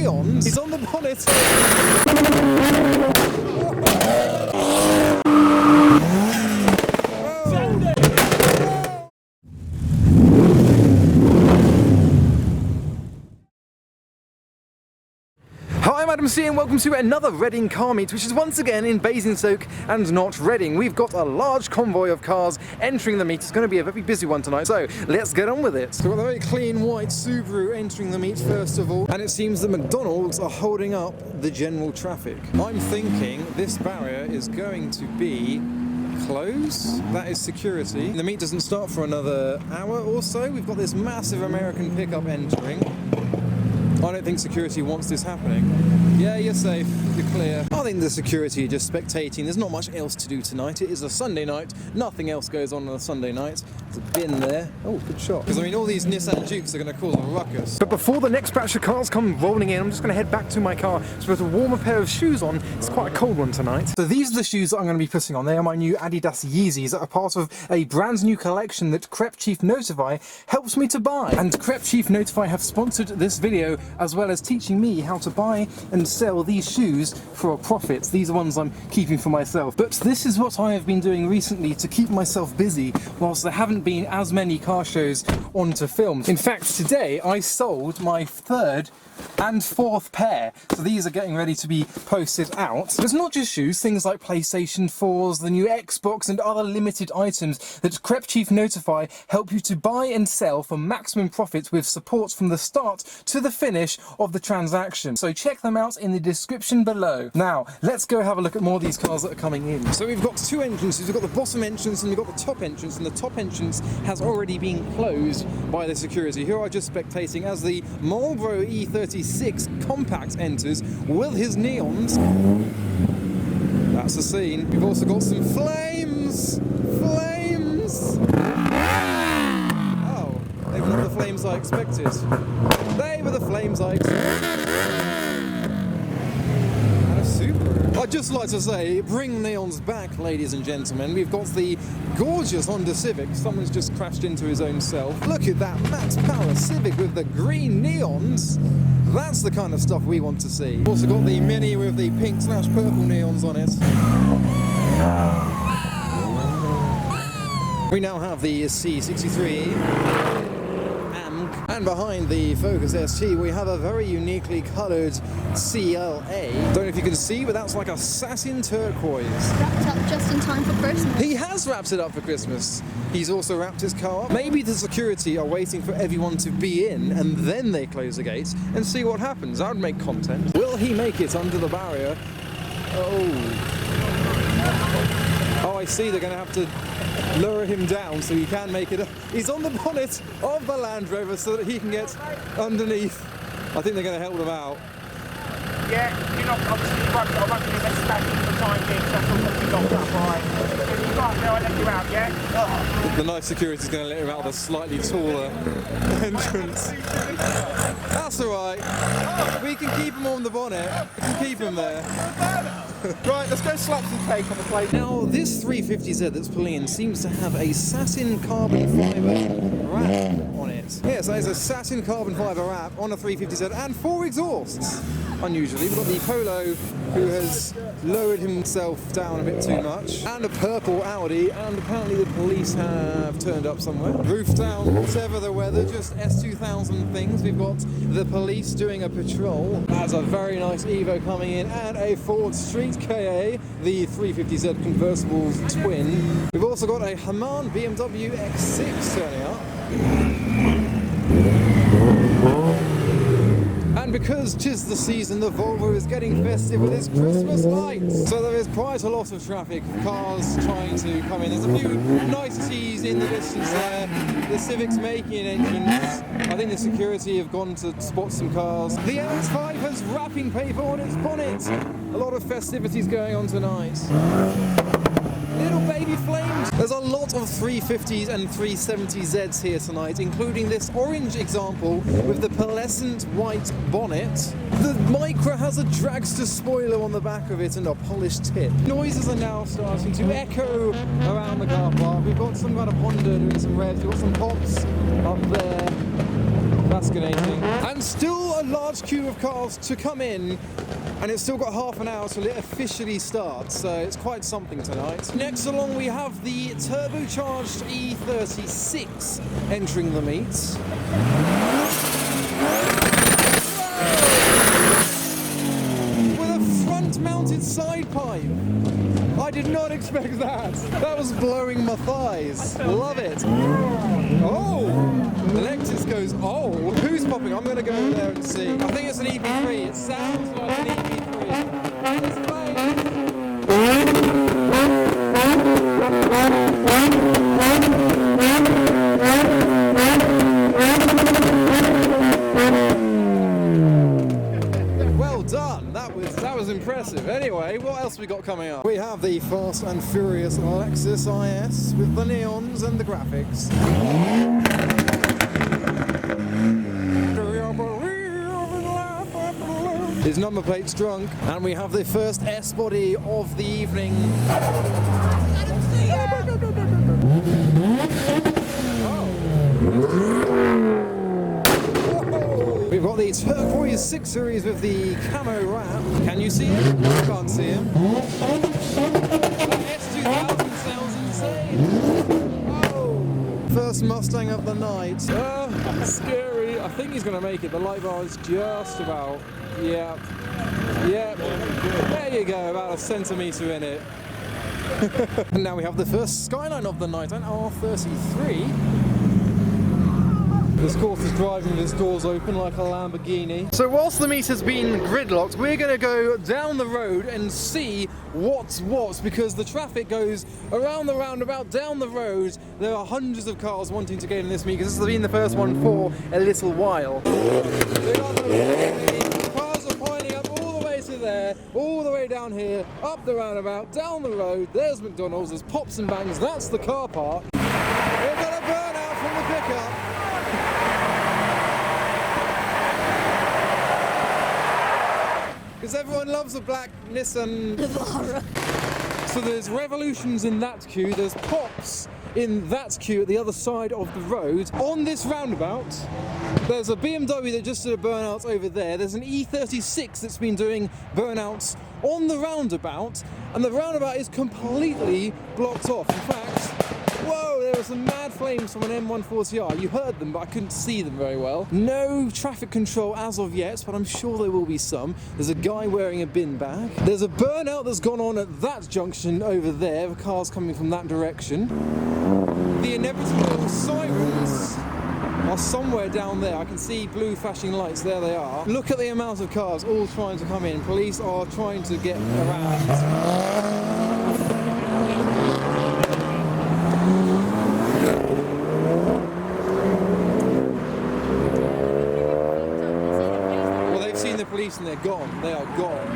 neons. He's on the bonnet. Hi, Madam C, and welcome to another Reading car meet, which is once again in Basingstoke and not Reading. We've got a large convoy of cars entering the meet. It's going to be a very busy one tonight, so let's get on with it. So we've got a very clean white Subaru entering the meet first of all, and it seems that McDonald's are holding up the general traffic. I'm thinking this barrier is going to be closed. That is security. The meet doesn't start for another hour or so. We've got this massive American pickup entering. I don't think security wants this happening. Yeah, you're safe. You're clear. I think the security are just spectating. There's not much else to do tonight. It is a Sunday night. Nothing else goes on a Sunday night. There's a bin there. Oh, good shot. Because, I mean, all these Nissan Dukes are going to cause a ruckus. But before the next batch of cars come rolling in, I'm just going to head back to my car to put a warmer pair of shoes on. It's quite a cold one tonight. So these are the shoes that I'm going to be putting on. They are my new Adidas Yeezys that are part of a brand new collection that Crep Chief Notify helps me to buy. And Crep Chief Notify have sponsored this video, as well as teaching me how to buy and sell these shoes for a profit. These are ones I'm keeping for myself. But this is what I have been doing recently to keep myself busy whilst there haven't been as many car shows on to film. In fact, today I sold my third and fourth pair. So these are getting ready to be posted out. But it's not just shoes, things like PlayStation 4s, the new Xbox and other limited items that Crep Chief Notify help you to buy and sell for maximum profit with support from the start to the finish of the transaction. So check them out in the description below. Now, let's go have a look at more of these cars that are coming in. So we've got two entrances. We've got the bottom entrance and we've got the top entrance, and the top entrance has already been closed by the security, who are just spectating as the Marlboro E36 compact enters with his neons. That's the scene. We've also got some flames! Flames! Oh, they were not the flames I expected. They were the flames I expected. And a Subaru. I'd just like to say, bring neons back, ladies and gentlemen. We've got the gorgeous Honda Civic. Someone's just crashed into his own self. Look at that max power Civic with the green neons. That's the kind of stuff we want to see. We've also got the Mini with the pink/purple neons on it. We now have the C63 and behind the Focus ST we have a very uniquely coloured CLA. Don't know if you can see, but that's like a satin turquoise. Wrapped up just in time for Christmas. He has wrapped it up for Christmas. He's also wrapped his car up. Maybe the security are waiting for everyone to be in and then they close the gates and see what happens. That would make content. Will he make it under the barrier? Oh, I see. They're going to have to lower him down so he can make it. He's on the bonnet of the Land Rover so that he can get underneath. I think they're going to help him out. Yeah, you're not obviously right, I'm not going to get stacked for the time being, so that's all going to be locked up, alright? If you can't now, I'll let you out, yeah? The nice security's going to let him out of the slightly taller entrance. That's alright. We can keep him on the bonnet. We can keep him there. Right, let's go slap some cake on the plate. Now, this 350Z that's pulling in seems to have a satin carbon fibre wrap on it. Yes, there's a satin carbon fibre wrap on a 350Z and 4 exhausts. Unusually, we've got the Polo, who has lowered himself down a bit too much, and a purple Audi, and apparently the police have turned up somewhere. Roof down, whatever the weather, just S2000 things. We've got the police doing a patrol. That's a very nice Evo coming in, and a Ford Street KA, the 350Z convertible twin. We've also got a Haman BMW X6 turning up. And because 'tis the season, the Volvo is getting festive with its Christmas lights. So there is quite a lot of traffic, cars trying to come in. There's a few niceties in the distance there. The Civic's making an entrance. I think the security have gone to spot some cars. The L5 has wrapping paper on its bonnet. A lot of festivities going on tonight. Little baby flames. There's a lot of 350s and 370Zs here tonight, including this orange example with the pearlescent white bonnet. The Micra has a dragster spoiler on the back of it and a polished tip. Noises are now starting to echo around the car park. We've got some kind of Honda doing some revs. We've got some pops up there. fascinating. And still a large queue of cars to come in, and it's still got half an hour till it officially starts, so it's quite something tonight. Next along we have the turbocharged E36 entering the meet. With a front-mounted side pipe. I did not expect that. That was blowing my thighs. Love it. Oh, the Lexus goes, oh. Who's popping? I'm going to go over there and see. I think it's an EP3. It sounds like an EP3. Let's play. Well done. That was impressive. Anyway, what else we got coming up? We have the Fast and Furious Lexus IS with the neons and the graphics. His number plate's drunk, and we have the first S-body of the evening. We've got the turquoise 6 Series with the camo wrap. Can you see him? I can't see him. That S2000 sounds insane. Oh. First Mustang of the night. Scary. I think he's going to make it. The light bar is just about. Yeah. There you go. About a centimetre in it. And now we have the first Skyline of the night, an R33. This course is driving with its doors open like a Lamborghini. So whilst the meet has been gridlocked, we're going to go down the road and see what's what, because the traffic goes around the roundabout, down the road. There are hundreds of cars wanting to get in this meet, because this has been the first one for a little while. Cars are piling up all the way to there, all the way down here, up the roundabout, down the road. There's McDonald's, there's Pops and Bangs, that's the car park. We've got a burnout from the pickup. Because everyone loves a black Nissan Navara. So there's Revolutions in that queue, there's Pops in that queue at the other side of the road. On this roundabout, there's a BMW that just did a burnout over there. There's an E36 that's been doing burnouts on the roundabout, and the roundabout is completely blocked off. In fact, whoa, there were some mad flames from an M140R. You heard them, but I couldn't see them very well. No traffic control as of yet, but I'm sure there will be some. There's a guy wearing a bin bag. There's a burnout that's gone on at that junction over there, the cars coming from that direction. The inevitable sirens are somewhere down there. I can see blue flashing lights, there they are. Look at the amount of cars all trying to come in. Police are trying to get around. Police and they're gone. They are gone.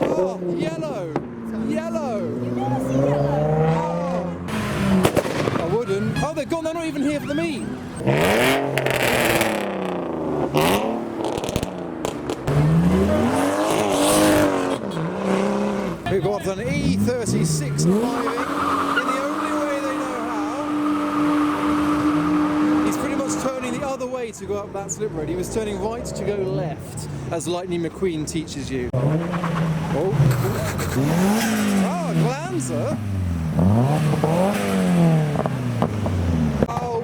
Oh, yellow! Yellow! Oh. I wouldn't. Oh, they're gone. They're not even here for the meet. We've got an E36 arriving. The way to go up that slip road. He was turning right to go left, as Lightning McQueen teaches you. Oh, Glanzer! Oh,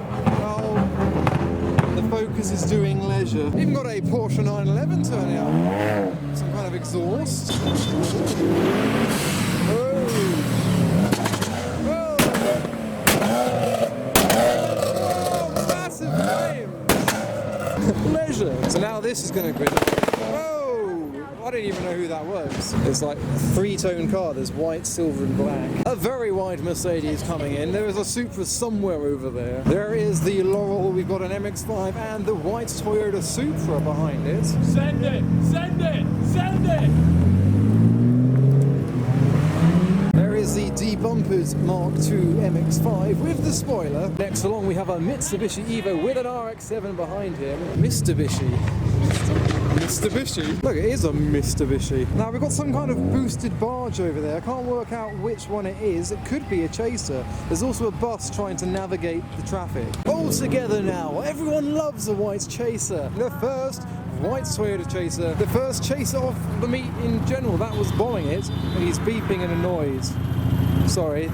the Focus is doing leisure. Even got a Porsche 911 turning up. Some kind of exhaust. Leisure. So now this is going to grid. Whoa! I didn't even know who that was. It's like a 3-tone car. There's white, silver and black. A very wide Mercedes coming in. There is a Supra somewhere over there. There is the Laurel. We've got an MX-5 and the white Toyota Supra behind it. Send it! Send it! Send it! Is the debumpered Mark II MX-5 with the spoiler. Next along we have a Mitsubishi Evo with an RX-7 behind him. Mitsubishi. Look, it is a Mitsubishi. Now we've got some kind of boosted barge over there. I can't work out which one it is. It could be a chaser. There's also a bus trying to navigate the traffic. Oh, all together now. Everyone loves a white chaser. The first white Toyota chaser. The first chaser of the meet in general. That was bombing it, and he's beeping and annoyed. Sorry,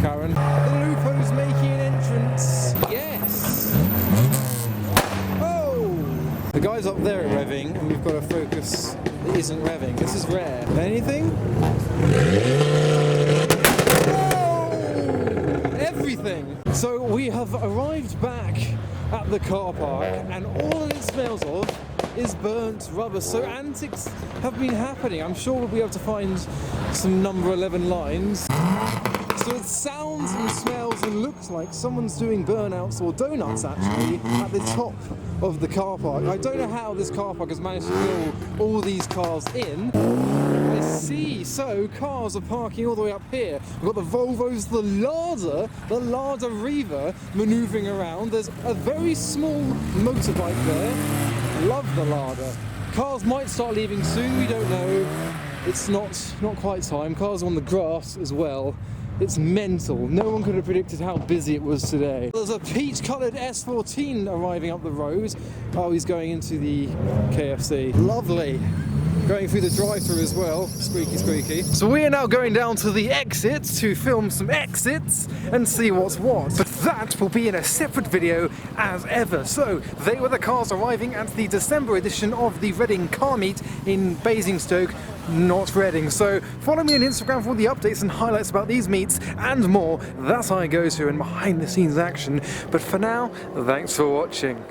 Karen. The Lupo's making an entrance. Yes! Oh! The guy's up there at revving, and we've got a Focus that isn't revving. This is rare. Anything? Everything. So we have arrived back at the car park, and all it smells of is burnt rubber. So antics have been happening. I'm sure we'll be able to find some number 11 lines. So it sounds and smells and looks like someone's doing burnouts or donuts actually at the top of the car park. I don't know how this car park has managed to fill all these cars in. I see, so cars are parking all the way up here. We've got the Volvos, the Lada Riva manoeuvring around. There's a very small motorbike there. Love the Lada. Cars might start leaving soon, we don't know. It's not quite time. Cars are on the grass as well. It's mental. No one could have predicted how busy it was today. There's a peach-coloured S14 arriving up the road. Oh, he's going into the KFC. Lovely. Going through the drive-thru as well. Squeaky, squeaky. So we are now going down to the exits to film some exits and see what's what. But that will be in a separate video as ever. So they were the cars arriving at the December edition of the Reading car meet in Basingstoke, not Reading. So follow me on Instagram for all the updates and highlights about these meets and more. That's how I go to and behind the scenes action. But for now, thanks for watching.